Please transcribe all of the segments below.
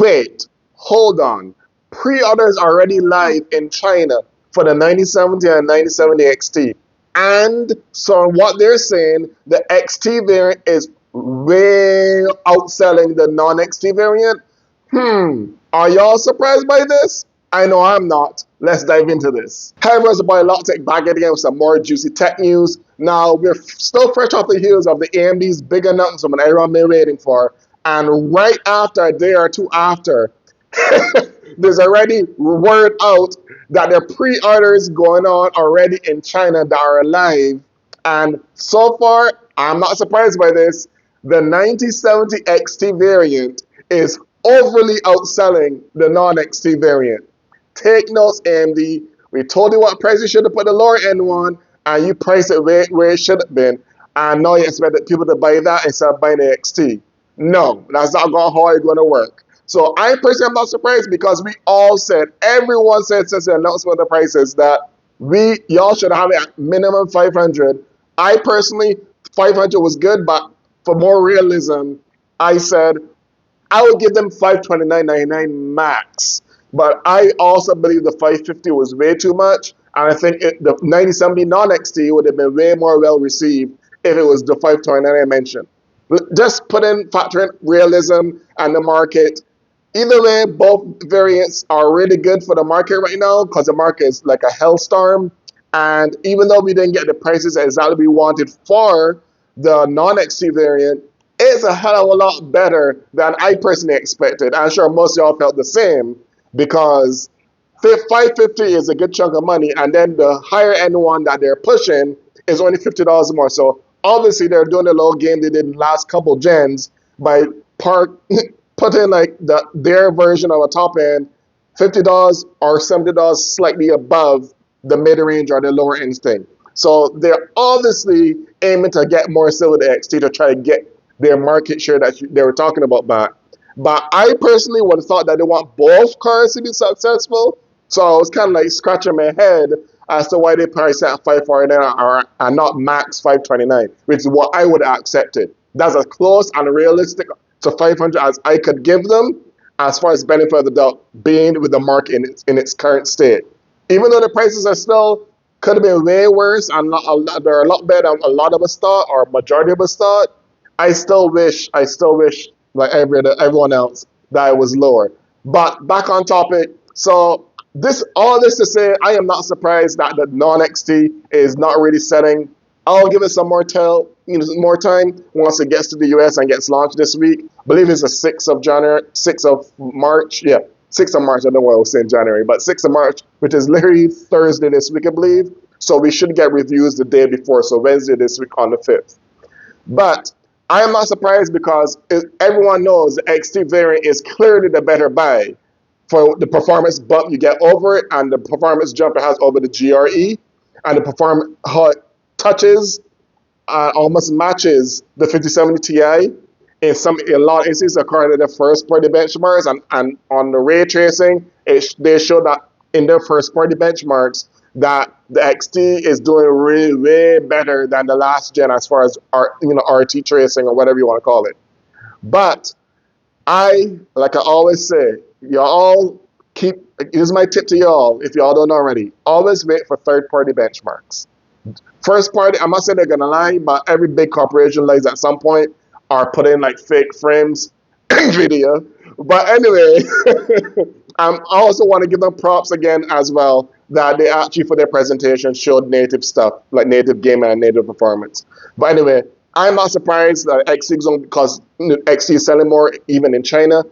Wait, hold on. Pre-orders already live in China for the 9070 and 9070 XT. And so what they're saying, the XT variant is way outselling the non-XT variant. Are y'all surprised by this? I know I'm not. Let's dive into this. However, it's about Logitech back again with some more juicy tech news. Now, we're still fresh off the heels of the AMD's big announcement everyone been waiting for. And right after, a day or two after, there's already word out that there are pre-orders going on already in China that are live. And so far, I'm not surprised by this. The 9070 XT variant is overly outselling the non-XT variant. Take notes, AMD. We told you what price you should have put the lower end one, and you priced it where it should have been. And now you expect people to buy that instead of buying the XT. No, that's not how it's going to work. So I personally am not surprised because we all said, everyone said since the announcement of the prices that y'all should have it at minimum 500. I personally, 500 was good, but for more realism, I said I would give them 529.99 max. But I also believe the 550 was way too much, and I think the 9070 non-XT would have been way more well received if it was the 529 I mentioned. Just factor in realism and the market. Either way, both variants are really good for the market right now because the market is like a hellstorm. And even though we didn't get the prices exactly we wanted for the non-XT variant, it's a hell of a lot better than I personally expected. I'm sure most of y'all felt the same because 550 is a good chunk of money, and then the higher end one that they're pushing is only $50 more. So obviously they're doing the little game they did in the last couple gens by putting like their version of a top end $50 or $70 slightly above the mid range or the lower end thing. So they're obviously aiming to get more still with the XT to try to get their market share that they were talking about back. But I personally would have thought that they want both cars to be successful. So I was kind of like scratching my head as to why they priced at 549 and not max 529, which is what I would have accepted. That's as close and realistic to 500 as I could give them as far as benefit of the doubt being with the market in its current state. Even though the prices are still could have been way worse and they're a lot better than a lot of us thought or majority of us thought, I still wish, like everyone else, that it was lower. But back on topic, so all this to say, I am not surprised that the non-XT is not really selling. I'll give it some more time once it gets to the US and gets launched this week. I believe it's the 6th of March. Yeah, 6th of March. I don't know what I was saying January, but 6th of March, which is literally Thursday this week, I believe. So we should get reviews the day before, so Wednesday this week on the 5th. But I am not surprised because everyone knows the XT variant is clearly the better buy for the performance bump you get over it and the performance jump it has over the GRE and the performance how it touches almost matches the 5070 Ti in a lot of instances according to the first party benchmarks and on the ray tracing they show that in their first party benchmarks that the XT is doing really way better than the last gen as far as RT tracing or whatever you want to call it. But like I always say, y'all here's my tip to y'all if y'all don't already, always wait for third party benchmarks. First party, I'm not saying they're gonna lie, but every big corporation lies at some point or put in like fake frames NVIDIA. But anyway, I also want to give them props again as well that they actually for their presentation showed native stuff like native gaming and native performance. But anyway, I'm not surprised that XT is on because XT is selling more even in China.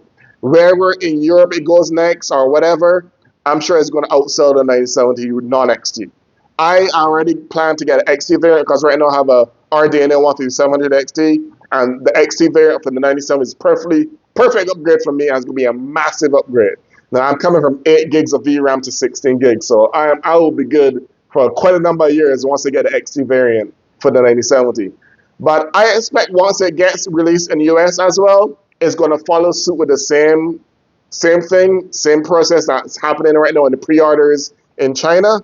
Wherever in Europe it goes next or whatever, I'm sure it's going to outsell the 9070 non-XT. I already plan to get an XT variant because right now I have a Radeon 1700 XT, and the XT variant for the 97 is perfect upgrade for me, and it's going to be a massive upgrade. Now I'm coming from 8 gigs of VRAM to 16 gigs, so I will be good for quite a number of years once I get an XT variant for the 9070. But I expect once it gets released in the US as well, it's going to follow suit with the same thing, same process that's happening right now in the pre-orders in China.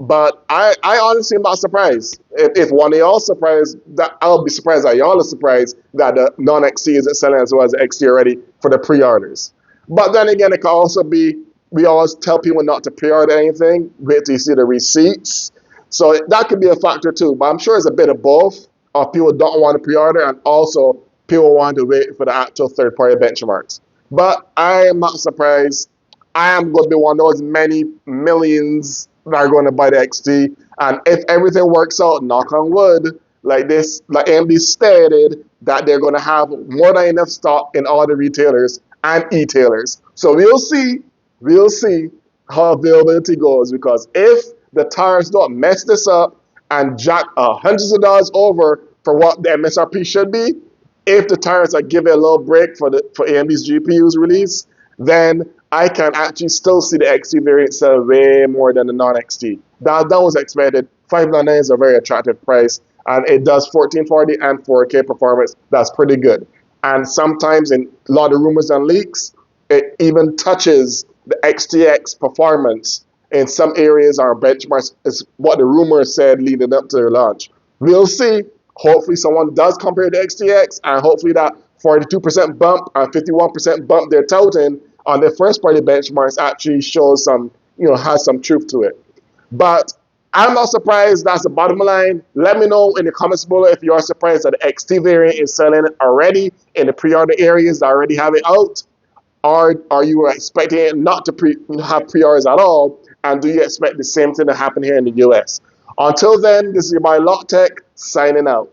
But I honestly am not surprised. If one of y'all surprised, that I'll be surprised that y'all are surprised that the non-XT isn't selling as well as the XT already for the pre-orders. But then again, it can also be, we always tell people not to pre-order anything, wait till you see the receipts. So that could be a factor too. But I'm sure it's a bit of both. Or people don't want to pre-order, and also people want to wait for the actual third-party benchmarks. But I am not surprised. I am going to be one of those many millions that are going to buy the XT. And if everything works out, knock on wood, like this, like AMD stated, that they're going to have more than enough stock in all the retailers and e-tailers. So we'll see how availability goes, because if the tariffs don't mess this up and jack hundreds of dollars over for what the MSRP should be, if the tariffs are giving a little break for AMD's GPUs release, then I can actually still see the XT variant sell way more than the non-XT. That was expected. $599 is a very attractive price, and it does 1440 and 4K performance. That's pretty good. And sometimes in a lot of rumors and leaks, it even touches the XTX performance in some areas. Our benchmarks is what the rumors said leading up to their launch. We'll see. Hopefully someone does compare the XTX, and hopefully that 42% bump and 51% bump they're touting on their first party benchmarks actually shows some, has some truth to it. But I'm not surprised. That's the bottom line. Let me know in the comments below if you are surprised that the XT variant is selling already in the pre-order areas that already have it out. Or are you expecting it not to have pre-orders at all? And do you expect the same thing to happen here in the US? Until then, this is your boy LockTech signing out.